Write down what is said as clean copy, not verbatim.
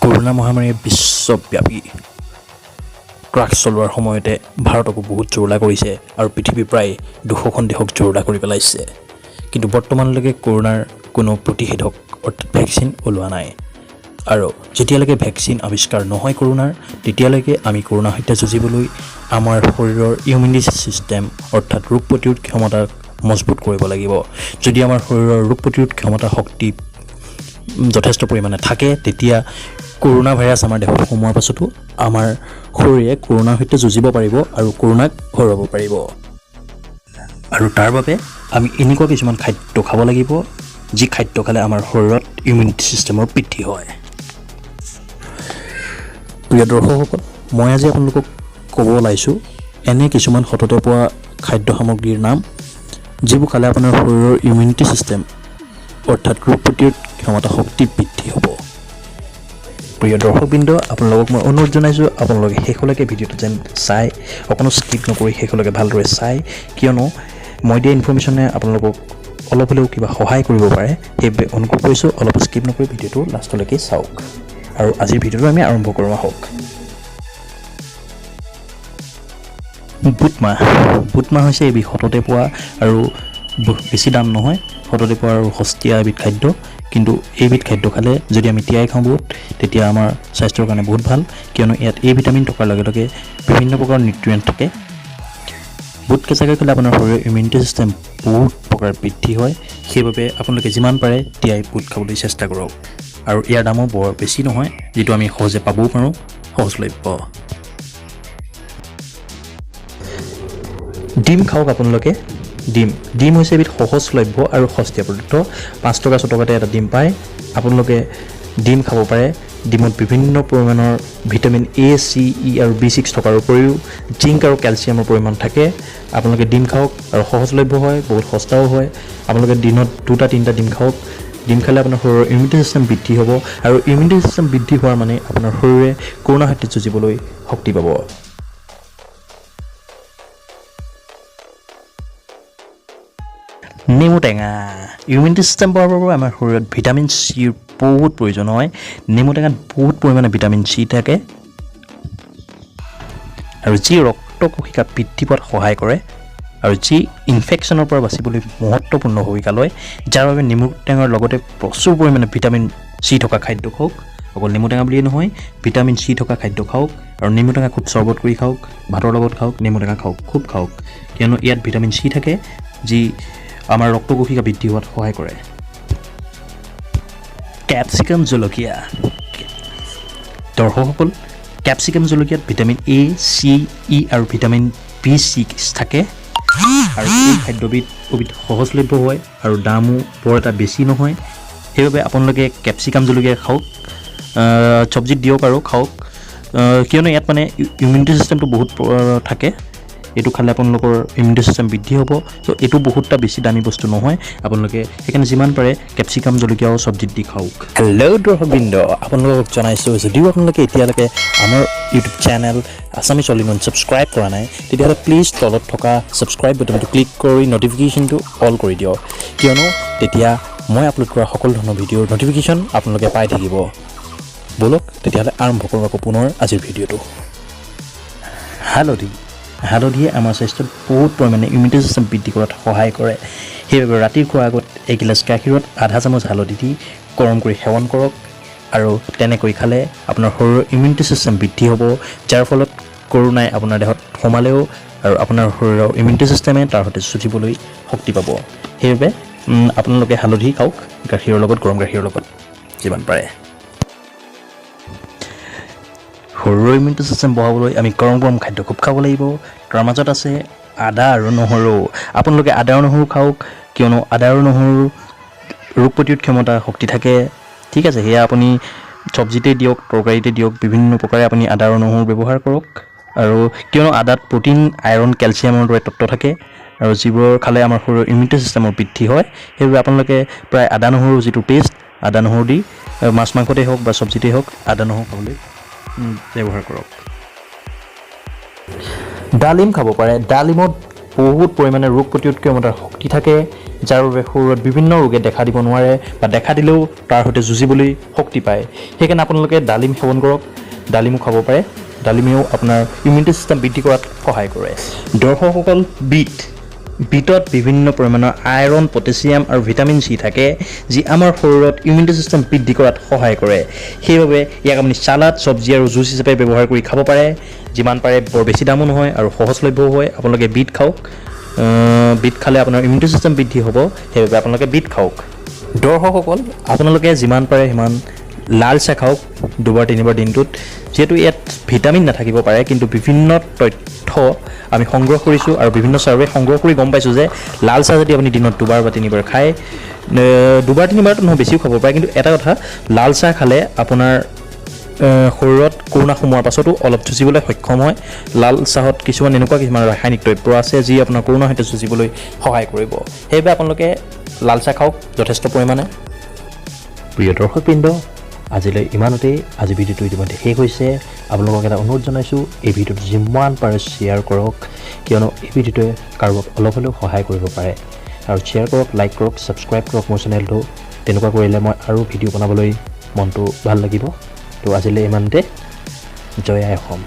Corona মহামাৰীয়ে বিশ্বব্যাপী crash চলোৱাৰ সময়তে ভাৰতকো বহুত জোৰলা কৰিছে আৰু পৃথিৱীৰ প্ৰায় 200খন দেশক জোৰলা কৰি পেলাইছে। কিন্তু বৰ্তমানলৈকে কৰোনাৰ কোনো প্ৰতিষেধক অৰ্থাৎ ভেকচিন ওলোৱা নাই। আৰু যেতিয়ালৈকে ভেকচিন আৱিষ্কাৰ নহয় কৰোনাৰ, তেতিয়ালৈকে আমি কৰোনাৰ সৈতে যুঁজিবলৈ আমাৰ শৰীৰৰ ইমিউনিটি ছিষ্টেম অৰ্থাৎ ৰোগ প্ৰতিৰোধ ক্ষমতা মজবুত কৰিব লাগিব। যদি আমাৰ শৰীৰৰ ৰোগ প্ৰতিৰোধ ক্ষমতা শক্তি যথেষ্ট পৰিমাণে থাকে, তেতিয়া কৰোনা ভাইৰাছ আমাৰ দেহত সোমোৱাৰ পাছতো আমাৰ শৰীৰে কৰোনাৰ সৈতে যুঁজিব পাৰিব আৰু কৰোনাক হৰুৱাব পাৰিব। আৰু তাৰ বাবে আমি এনেকুৱা কিছুমান খাদ্য খাব লাগিব, যি খাদ্য খালে আমাৰ শৰীৰত ইমিউনিটি ছিষ্টেমৰ বৃদ্ধি হয়। প্ৰিয় দৰ্শকসকল, মই আজি আপোনালোকক ক'ব ওলাইছোঁ এনে কিছুমান সততে পোৱা খাদ্য সামগ্ৰীৰ নাম, যিবোৰ খালে আপোনাৰ শৰীৰৰ ইমিউনিটি ছিষ্টেম অৰ্থাৎ ৰোগ প্ৰতিৰোধ ক্ষমতা শক্তি বৃদ্ধি হ'ব। প্ৰিয় দৰ্শকবৃন্দ, আপোনালোকক মই অনুৰোধ জনাইছোঁ আপোনালোকে শেষলৈকে ভিডিঅ'টো যেন চাই, অকণো স্কিপ নকৰি শেষলৈকে ভালদৰে চাই, কিয়নো মই দিয়া ইনফৰ্মেশ্যনে আপোনালোকক অলপ হ'লেও কিবা সহায় কৰিব পাৰে। সেইবাবে অনুৰোধ কৰিছোঁ অলপ স্কিপ নকৰি ভিডিঅ'টো লাষ্টলৈকে চাওক। আৰু আজিৰ ভিডিঅ'টো আমি আৰম্ভ কৰোঁ আহক। বুটমাহ হৈছে এবিধ সততে পোৱা আৰু বেছি দাম নহয়, সততে পোৱা আৰু সস্তীয়া এবিধ খাদ্য। কিন্তু এইবিধ খাদ্য খালে যদি আমি তিয়াই খাওঁ বুট, তেতিয়া আমাৰ স্বাস্থ্যৰ কাৰণে বহুত ভাল, কিয়নো ইয়াত এ ভিটামিন থকাৰ লগে লগে বিভিন্ন প্ৰকাৰৰ নিউট্ৰিয়েণ্ট থাকে। বুট কেঁচাকৈ খালে আপোনাৰ শৰীৰৰ ইমিউনিটি ছিষ্টেম বহুত প্ৰকাৰ বৃদ্ধি হয়। সেইবাবে আপোনালোকে যিমান পাৰে তিয়াই বুট খাবলৈ চেষ্টা কৰক। আৰু ইয়াৰ দামো বৰ বেছি নহয়, যিটো আমি সহজে পাবও পাৰোঁ, সহজলভ্য। ডিম খাওক আপোনালোকে। ডিম হৈছে এবিধ সহজলভ্য আৰু সস্তীয়া পদাৰ্থ। 5 টকা 6 টকাতে এটা ডিম পায়। আপোনালোকে ডিম খাব পাৰে। ডিমত বিভিন্ন পৰিমাণৰ ভিটামিন A, C, E আৰু B6 থকাৰ উপৰিও জিংক আৰু কেলছিয়ামৰ পৰিমাণ থাকে। আপোনালোকে ডিম খাওক আৰু সহজলভ্য হয়, বহুত সস্তাও হয়। আপোনালোকে দিনত 2-3টা ডিম খাওক। ডিম খালে আপোনাৰ শৰীৰৰ ইমিউনিটি ছিষ্টেম বৃদ্ধি হ'ব, আৰু ইমিউনিটি ছিষ্টেম বৃদ্ধি হোৱাৰ মানে আপোনাৰ শৰীৰে কৰোনাৰ সৈতে যুঁজিবলৈ শক্তি পাব। নেমু টেঙা ইমিউনিটি ছিষ্টেম বঢ়াবৰ বাবে আমাৰ শৰীৰত ভিটামিন চিৰ বহুত প্ৰয়োজন হয়। নেমু টেঙাত বহুত পৰিমাণে ভিটামিন চি থাকে, আৰু যি ৰক্ত কোশিকা বৃদ্ধি পোৱাত সহায় কৰে, আৰু যি ইনফেকশ্যনৰ পৰা বাচিবলৈ মহত্বপূৰ্ণ ভূমিকা লয়। যাৰ বাবে নেমু টেঙাৰ লগতে প্ৰচুৰ পৰিমাণে ভিটামিন চি থকা খাদ্য খাওক। অকল নেমু টেঙা বুলিয়েই নহয়, ভিটামিন চি থকা খাদ্য খাওক। আৰু নেমু টেঙা খুব চৰ্বত কৰি খাওক, ভাতৰ লগত খাওক, নেমু টেঙা খাওক, খুব খাওক, কিয়নো ইয়াত ভিটামিন চি থাকে, যি আমাৰ ৰক্ত কোশিকা বৃদ্ধি হোৱাত সহায় কৰে। কেপচিকাম জলকীয়া। দৰ্শকসকল, কেপচিকাম জলকীয়াত ভিটামিন A, C, E আৰু ভিটামিন B6 থাকে। আৰু এই খাদ্যবিধ সহজলভ্য হয় আৰু দামো বৰ এটা বেছি নহয়। সেইবাবে আপোনালোকে কেপচিকাম জলকীয়া খাওক, চব্জিত দিয়ক আৰু খাওক, কিয়নো ইয়াত মানে ইমিউনিটি ছিষ্টেমটো বহুত থাকে। এইটো খালে আপোনালোকৰ ইমিউনিটি ছিষ্টেম বৃদ্ধি হ'ব। ত' এইটো বহুতটা বেছি দামী বস্তু নহয়, আপোনালোকে সেইকাৰণে যিমান পাৰে কেপচিকাম জলকীয়াও চব্জিত দি খাওক। হেল্ল' দৰ্শকবৃন্দ, আপোনালোকক জনাইছোঁ যদিও আপোনালোকে এতিয়ালৈকে আমাৰ YouTube channel Assamese all in one subscribe কৰা নাই, তেতিয়াহ'লে প্লিজ তলত থকা ছাবস্ক্ৰাইব বাটনটো ক্লিক কৰি নটিফিকেশ্যনটো অল কৰি দিয়ক, কিয়নো তেতিয়া মই আপলোড কৰা সকলো ধৰণৰ ভিডিঅ'ৰ নটিফিকেশ্যন আপোনালোকে পাই থাকিব। ব'লক তেতিয়াহ'লে আৰম্ভ কৰোঁ আকৌ পুনৰ আজিৰ ভিডিঅ'টো। হালধিয়ে আমাৰ স্বাস্থ্যত বহুত পৰিমাণে ইমিউনিটি ছিষ্টেম বৃদ্ধি কৰাত সহায় কৰে। সেইবাবে ৰাতিৰ খোৱাৰ আগত এগিলাচ গাখীৰত আধা চামুচ হালধি দি গৰম কৰি সেৱন কৰক, আৰু তেনেকৈ খালে আপোনাৰ শৰীৰৰ ইমিউনিটি ছিষ্টেম বৃদ্ধি হ'ব, যাৰ ফলত কৰোনাই আপোনাৰ দেহত সোমালেও আৰু আপোনাৰ শৰীৰৰ ইমিউনিটি ছিষ্টেমে তাৰ সৈতে যুঁজিবলৈ শক্তি পাব। সেইবাবে আপোনালোকে হালধি খাওক গাখীৰৰ লগত, গৰম গাখীৰৰ লগত যিমান পাৰে। শৰীৰৰ ইমিউনিটি ছিষ্টেম বঢ়াবলৈ আমি গৰম খাদ্য খুব খাব লাগিব। তাৰ মাজত আছে আদা আৰু নহৰু। আপোনালোকে আদা আৰু নহৰু খাওক, কিয়নো আদা আৰু নহৰুৰ ৰোগ প্ৰতিৰোধ ক্ষমতা শক্তি থাকে। ঠিক আছে, সেয়া আপুনি চব্জিতে দিয়ক, তৰকাৰীতে দিয়ক, বিভিন্ন প্ৰকাৰে আপুনি আদা আৰু নহৰু ব্যৱহাৰ কৰক। আৰু কিয়নো আদাত প্ৰ'টিন, আইৰণ, কেলছিয়ামৰ দৰে তত্ত্ব থাকে, আৰু যিবোৰ খালে আমাৰ শৰীৰৰ ইমিউনিটি ছিষ্টেমৰ বৃদ্ধি হয়। সেইবাবে আপোনালোকে প্ৰায় আদা নহৰু যিটো পেষ্ট, আদা নহৰু দি মাছ মাংসতেই হওক বা চব্জিতেই হওক আদা নহৰু খাবলৈ ব্যৱহাৰ কৰক। ডালিম খাব পাৰে। ডালিমত বহুত পৰিমাণে ৰোগ প্ৰতিৰোধ ক্ষমতাৰ শক্তি থাকে, যাৰ বাবে শৰীৰত বিভিন্ন ৰোগে দেখা দিব নোৱাৰে, বা দেখা দিলেও তাৰ সৈতে যুঁজিবলৈ শক্তি শক্তি পায়। সেইকাৰণে আপোনালোকে ডালিম সেৱন কৰক, ডালিমো খাব পাৰে। ডালিমেও আপোনাৰ ইমিউনিটি ছিষ্টেম বৃদ্ধি কৰাত সহায় কৰে। দৰ্শকসকল, বিটত বিভিন্ন পৰিমাণৰ আইৰণ, পটেছিয়াম আৰু ভিটামিন চি থাকে, যি আমাৰ শৰীৰত ইমিউনিটি ছিষ্টেম বৃদ্ধি কৰাত সহায় কৰে। সেইবাবে ইয়াক আপুনি চালাড, চব্জি আৰু জুচ হিচাপে ব্যৱহাৰ কৰি খাব পাৰে। যিমান পাৰে বৰ বেছি দামো নহয় আৰু সহজলভ্যও হয়। আপোনালোকে বিট খাওক। বিট খালে আপোনাৰ ইমিউনিটি ছিষ্টেম বৃদ্ধি হ'ব, সেইবাবে আপোনালোকে বিট খাওক। দৰ্শকসকল, আপোনালোকে যিমান পাৰে সিমান লাল চাহ খাওক 2-3বাৰ দিনটোত। যিহেতু ইয়াত ভিটামিন নাথাকিব পাৰে, কিন্তু বিভিন্ন তথ্য আমি সংগ্ৰহ কৰিছোঁ আৰু বিভিন্ন ছাৰ্ভে সংগ্ৰহ কৰি গম পাইছোঁ যে লাল চাহ যদি আপুনি দিনত 2বাৰ বা 3বাৰ খায়, 2-3বাৰটো নহয় বেছিও খাব পাৰে, কিন্তু এটা কথা, লাল চাহ খালে আপোনাৰ শৰীৰত কৰোণা সোমোৱাৰ পাছতো অলপ যুঁজিবলৈ সক্ষম হয়। লাল চাহত কিছুমান ৰাসায়নিক দ্ৰব্য আছে, যি আপোনাৰ কৰোণাৰ সৈতে যুঁজিবলৈ সহায় কৰিব। সেইবাবে আপোনালোকে লাল চাহ খাওক যথেষ্ট পৰিমাণে। প্ৰিয় দৰ্শকবৃন্দ, আজিলৈ ইমানতেই। আজি ভিডিঅ'টো ইতিমধ্যে শেষ হৈছে। আপোনালোকক এটা অনুৰোধ জনাইছোঁ, এই ভিডিঅ'টো যিমান পাৰে শ্বেয়াৰ কৰক, কিয়নো এই ভিডিঅ'টোৱে কাৰোবাক অলপ হ'লেও সহায় কৰিব পাৰে। আৰু শ্বেয়াৰ কৰক, লাইক কৰক, ছাবস্ক্ৰাইব কৰক মোৰ চেনেলটো। তেনেকুৱা কৰিলে মই আৰু ভিডিঅ' বনাবলৈ মনটো ভাল লাগিব। তো আজিলৈ ইমানতে। জয় আই অসম।